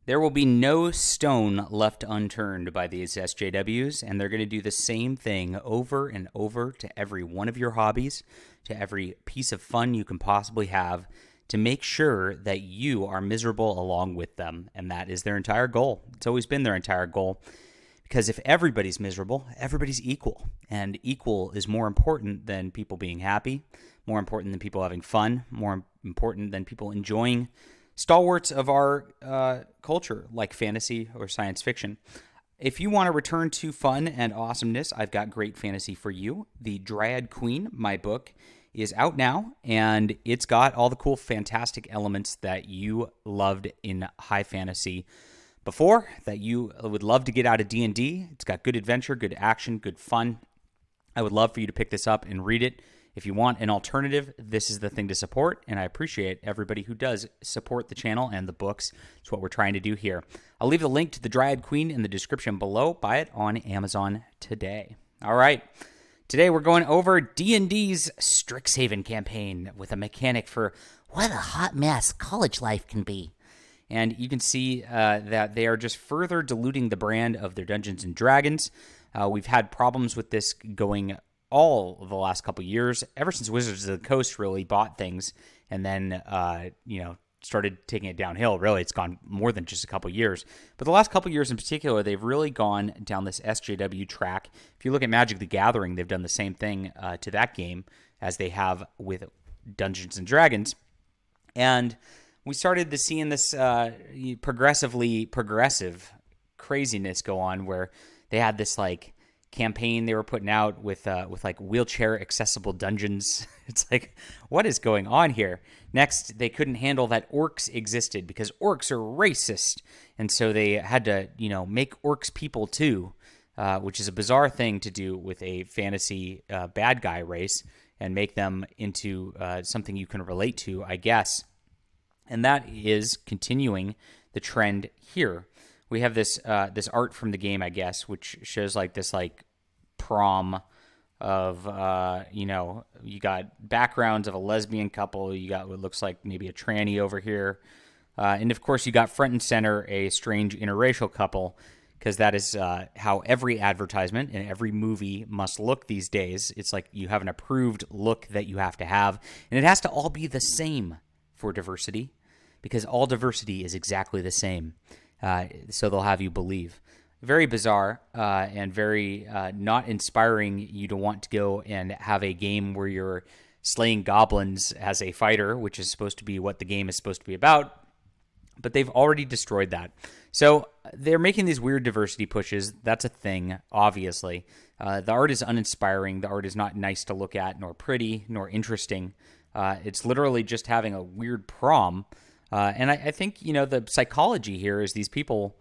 There will be no stone left unturned by these SJWs, and they're going to do the same thing over and over to every one of your hobbies, to every piece of fun you can possibly have, to make sure that you are miserable along with them. And that is their entire goal. It's always been their entire goal. Because if everybody's miserable, everybody's equal. And equal is more important than people being happy, more important than people having fun, more important than people enjoying stalwarts of our culture, like fantasy or science fiction. If you want to return to fun and awesomeness, I've got great fantasy for you. The Dryad Queen, my book, is out now, and it's got all the cool, fantastic elements that you loved in high fantasy before, that you would love to get out of D&D. It's got good adventure, good action, good fun. I would love for you to pick this up and read it. If you want an alternative, this is the thing to support, and I appreciate everybody who does support the channel and the books. It's what we're trying to do here. I'll leave the link to the Dryad Queen in the description below. Buy it on Amazon today. All right. Today we're going over D&D's Strixhaven campaign with a mechanic for what a hot mess college life can be. And you can see that they are just further diluting the brand of their Dungeons and Dragons. We've had problems with this going all of the last couple years, ever since Wizards of the Coast really bought things and then, started taking it downhill. Really, it's gone more than just a couple years. But the last couple years in particular, they've really gone down this SJW track. If you look at Magic the Gathering, they've done the same thing to that game as they have with Dungeons and Dragons. And we started to seeing this progressive craziness go on where they had this like campaign they were putting out with like wheelchair accessible dungeons. It's like, what is going on here? Next, they couldn't handle that orcs existed because orcs are racist, and so they had to make orcs people too, which is a bizarre thing to do with a fantasy bad guy race and make them into something you can relate to, I guess. And that is continuing the trend here. We have this art from the game, I guess, which shows like this like prom of you got backgrounds of a lesbian couple, you got what looks like maybe a tranny over here, and of course you got front and center a strange interracial couple, because that is how every advertisement and every movie must look these days. It's like you have an approved look that you have to have, and it has to all be the same for diversity, because all diversity is exactly the same. So they'll have you believe. Very bizarre and very not inspiring you to want to go and have a game where you're slaying goblins as a fighter, which is supposed to be what the game is supposed to be about. But they've already destroyed that. So they're making these weird diversity pushes. That's a thing, obviously. The art is uninspiring. The art is not nice to look at, nor pretty, nor interesting. It's literally just having a weird prom. And I think, the psychology here is these people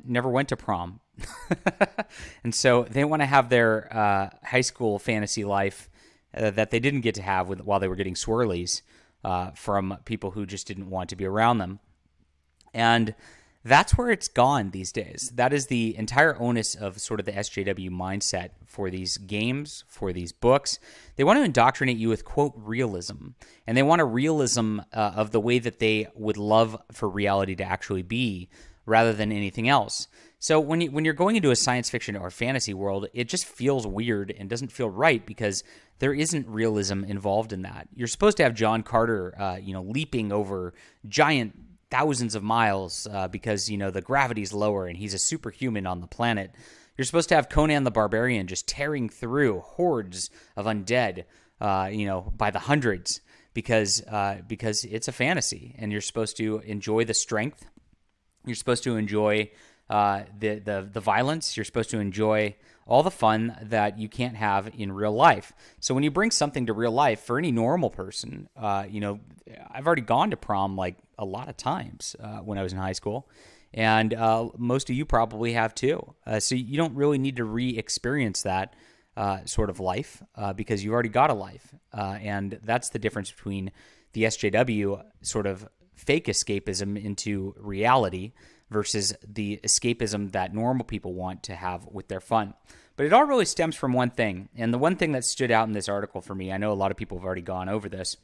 never went to prom. And so they want to have their high school fantasy life that they didn't get to have while they were getting swirlies from people who just didn't want to be around them. And that's where it's gone these days. That is the entire onus of sort of the SJW mindset for these games, for these books. They want to indoctrinate you with, quote, realism. And they want a realism of the way that they would love for reality to actually be, rather than anything else. So when you're going into a science fiction or fantasy world, it just feels weird and doesn't feel right because there isn't realism involved in that. You're supposed to have John Carter, leaping over giant thousands of miles because, the gravity's lower and he's a superhuman on the planet. You're supposed to have Conan the Barbarian just tearing through hordes of undead, by the hundreds because it's a fantasy, and you're supposed to enjoy the strength. You're supposed to enjoy the violence. You're supposed to enjoy all the fun that you can't have in real life. So when you bring something to real life, for any normal person, I've already gone to prom like a lot of times when I was in high school, and most of you probably have too. So you don't really need to re-experience that sort of life because you've already got a life. And that's the difference between the SJW sort of fake escapism into reality versus the escapism that normal people want to have with their fun. But it all really stems from one thing. And the one thing that stood out in this article for me, I know a lot of people have already gone over this,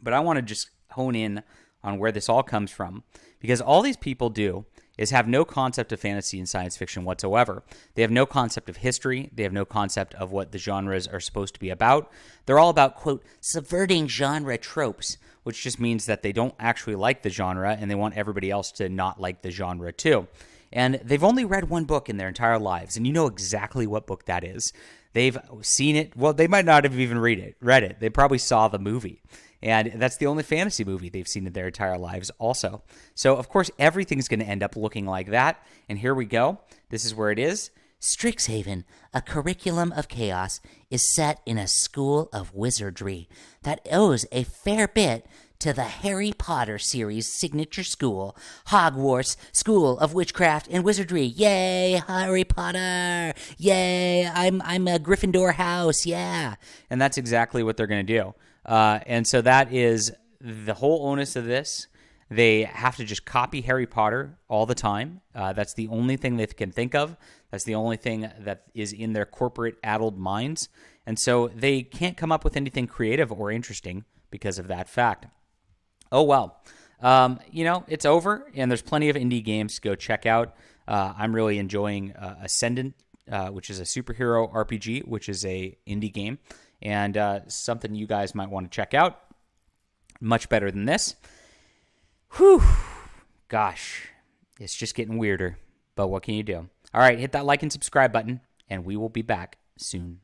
but I want to just hone in on where this all comes from, because all these people do is have no concept of fantasy and science fiction whatsoever. They have no concept of history. They have no concept of what the genres are supposed to be about. They're all about, quote, subverting genre tropes, which just means that they don't actually like the genre and they want everybody else to not like the genre too. And they've only read one book in their entire lives, and you know exactly what book that is. They've seen it. Well, they might not have even read it. They probably saw the movie. And that's the only fantasy movie they've seen in their entire lives also. So, of course, everything's going to end up looking like that. And here we go. This is where it is. Strixhaven, a curriculum of chaos, is set in a school of wizardry that owes a fair bit to the Harry Potter series' signature school, Hogwarts School of Witchcraft and Wizardry. Yay, Harry Potter! Yay, I'm a Gryffindor house, yeah. And that's exactly what they're going to do. And so that is the whole onus of this. They have to just copy Harry Potter all the time. That's the only thing they can think of. That's the only thing that is in their corporate addled minds. And so they can't come up with anything creative or interesting because of that fact. Oh, well. It's over, and there's plenty of indie games to go check out. I'm really enjoying Ascendant, which is a superhero RPG, which is a indie game, and something you guys might want to check out. Much better than this. Whew. Gosh, it's just getting weirder, but what can you do? All right, hit that like and subscribe button, and we will be back soon.